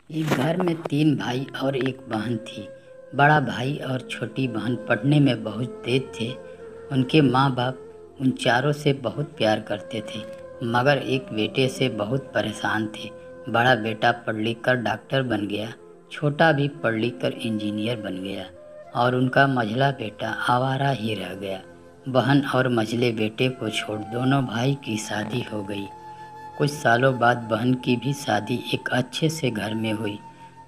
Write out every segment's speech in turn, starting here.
एक घर में तीन भाई और एक बहन थी। बड़ा भाई और छोटी बहन पढ़ने में बहुत तेज थे। उनके माँ बाप उन चारों से बहुत प्यार करते थे, मगर एक बेटे से बहुत परेशान थे। बड़ा बेटा पढ़ लिख कर डॉक्टर बन गया, छोटा भी पढ़ लिख कर इंजीनियर बन गया और उनका मझला बेटा आवारा ही रह गया। बहन और मझले बेटे को छोड़ दोनों भाई की शादी हो गई। कुछ सालों बाद बहन की भी शादी एक अच्छे से घर में हुई।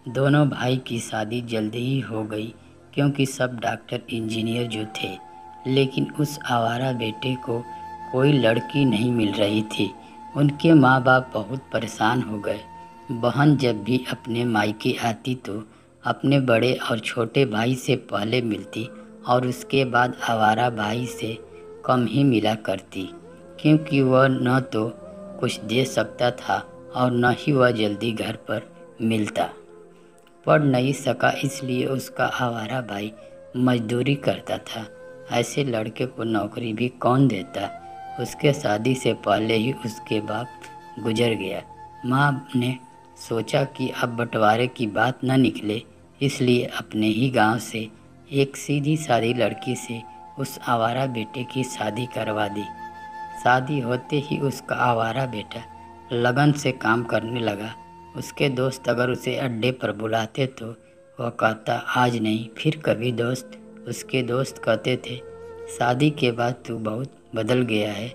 दोनों भाई की शादी जल्दी ही हो गई क्योंकि सब डॉक्टर इंजीनियर जो थे, लेकिन उस आवारा बेटे को कोई लड़की नहीं मिल रही थी। उनके माँ बाप बहुत परेशान हो गए। बहन जब भी अपने मायके आती तो अपने बड़े और छोटे भाई से पहले मिलती और उसके बाद आवारा भाई से कम ही मिला करती, क्योंकि वह न तो कुछ दे सकता था और न ही वह जल्दी घर पर मिलता। पढ़ नहीं सका इसलिए उसका आवारा भाई मजदूरी करता था। ऐसे लड़के को नौकरी भी कौन देता। उसके शादी से पहले ही उसके बाप गुजर गया। माँ ने सोचा कि अब बंटवारे की बात न निकले, इसलिए अपने ही गांव से एक सीधी सादी लड़की से उस आवारा बेटे की शादी करवा दी। शादी होते ही उसका आवारा बेटा लगन से काम करने लगा। उसके दोस्त अगर उसे अड्डे पर बुलाते तो वह कहता आज नहीं फिर कभी। उसके दोस्त कहते थे शादी के बाद तू बहुत बदल गया है,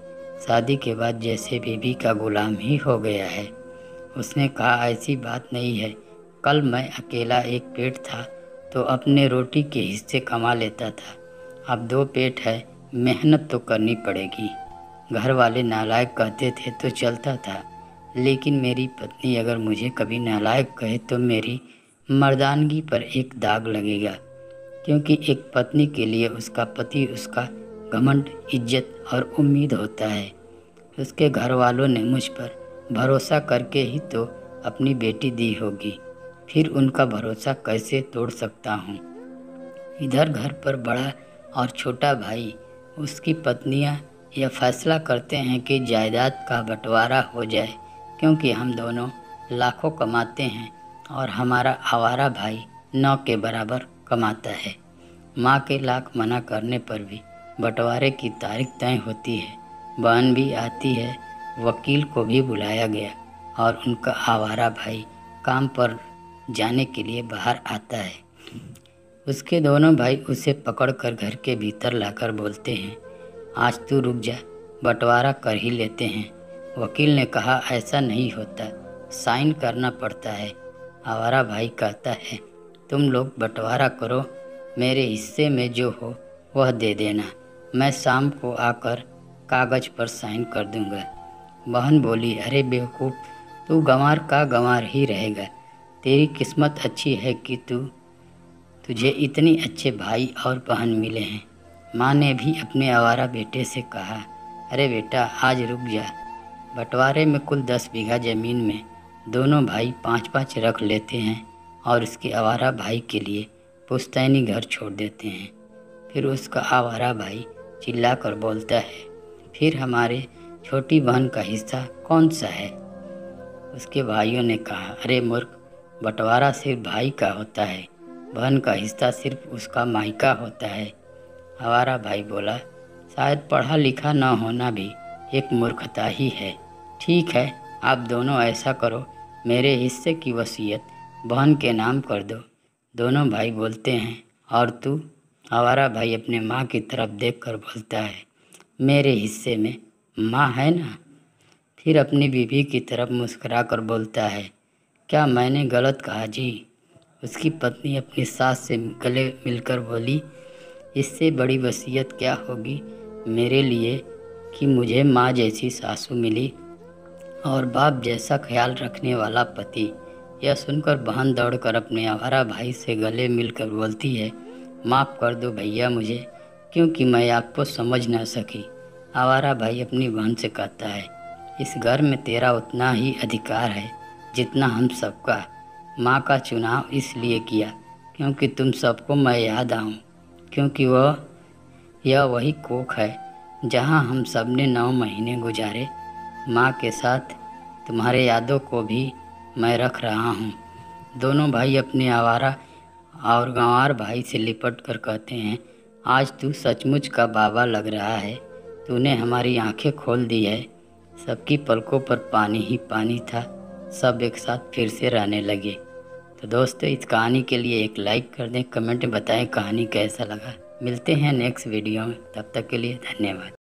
शादी के बाद जैसे बीबी का गुलाम ही हो गया है। उसने कहा ऐसी बात नहीं है, कल मैं अकेला एक पेट था तो अपने रोटी के हिस्से कमा लेता था, अब दो पेट है, मेहनत तो करनी पड़ेगी। घर वाले नालायक कहते थे तो चलता था, लेकिन मेरी पत्नी अगर मुझे कभी नालायक कहे तो मेरी मर्दानगी पर एक दाग लगेगा, क्योंकि एक पत्नी के लिए उसका पति उसका घमंड, इज्जत और उम्मीद होता है। उसके घर वालों ने मुझ पर भरोसा करके ही तो अपनी बेटी दी होगी, फिर उनका भरोसा कैसे तोड़ सकता हूँ। इधर घर पर बड़ा और छोटा भाई, उसकी पत्नियां यह फैसला करते हैं कि जायदाद का बंटवारा हो जाए, क्योंकि हम दोनों लाखों कमाते हैं और हमारा आवारा भाई 9 के बराबर कमाता है। माँ के लाख मना करने पर भी बंटवारे की तारीख तय होती है। बहन भी आती है, वकील को भी बुलाया गया और उनका आवारा भाई काम पर जाने के लिए बाहर आता है। उसके दोनों भाई उसे पकड़कर घर के भीतर लाकर बोलते हैं आज तू रुक जा, बंटवारा कर ही लेते हैं। वकील ने कहा ऐसा नहीं होता, साइन करना पड़ता है। आवारा भाई कहता है तुम लोग बंटवारा करो, मेरे हिस्से में जो हो वह दे देना, मैं शाम को आकर कागज़ पर साइन कर दूंगा। बहन बोली अरे बेवकूफ़, तू गंवार का गंवार ही रहेगा। तेरी किस्मत अच्छी है कि तुझे इतने अच्छे भाई और बहन मिले हैं। माँ ने भी अपने आवारा बेटे से कहा अरे बेटा आज रुक जा, बंटवारे में कुल 10 बीघा ज़मीन में दोनों भाई 5-5 रख लेते हैं और उसके आवारा भाई के लिए पुश्तैनी घर छोड़ देते हैं। फिर उसका आवारा भाई चिल्ला कर बोलता है फिर हमारे छोटी बहन का हिस्सा कौन सा है। उसके भाइयों ने कहा अरे मूर्ख, बंटवारा सिर्फ भाई का होता है, बहन का हिस्सा सिर्फ उसका मायका होता है। आवारा भाई बोला शायद पढ़ा लिखा न होना भी एक मूर्खता ही है। ठीक है, आप दोनों ऐसा करो, मेरे हिस्से की वसीयत बहन के नाम कर दो। दोनों भाई बोलते हैं और तू। आवारा भाई अपने माँ की तरफ देखकर बोलता है मेरे हिस्से में माँ है ना। फिर अपनी बीवी की तरफ मुस्कुरा कर बोलता है क्या मैंने गलत कहा जी। उसकी पत्नी अपनी सास से गले मिलकर बोली इससे बड़ी वसीयत क्या होगी मेरे लिए कि मुझे माँ जैसी सासू मिली और बाप जैसा ख्याल रखने वाला पति। यह सुनकर बहन दौड़कर अपने आवारा भाई से गले मिलकर बोलती है माफ़ कर दो भैया मुझे, क्योंकि मैं आपको समझ ना सकी। आवारा भाई अपनी बहन से कहता है इस घर में तेरा उतना ही अधिकार है जितना हम सबका। माँ का चुनाव इसलिए किया क्योंकि तुम सबको मैं याद आऊँ, क्योंकि यह वही कोख है जहाँ हम सब ने 9 महीने गुजारे। माँ के साथ तुम्हारे यादों को भी मैं रख रहा हूँ। दोनों भाई अपने आवारा और गंवार भाई से लिपट कर कहते हैं, आज तू सचमुच का बाबा लग रहा है, तूने हमारी आंखें खोल दी है। सबकी पलकों पर पानी ही पानी था। सब एक साथ फिर से रहने लगे। तो दोस्तों, इस कहानी के लिए एक लाइक कर दें, कमेंट में बताएं कहानी कैसा लगा। मिलते हैं नेक्स्ट वीडियो में, तब तक के लिए धन्यवाद।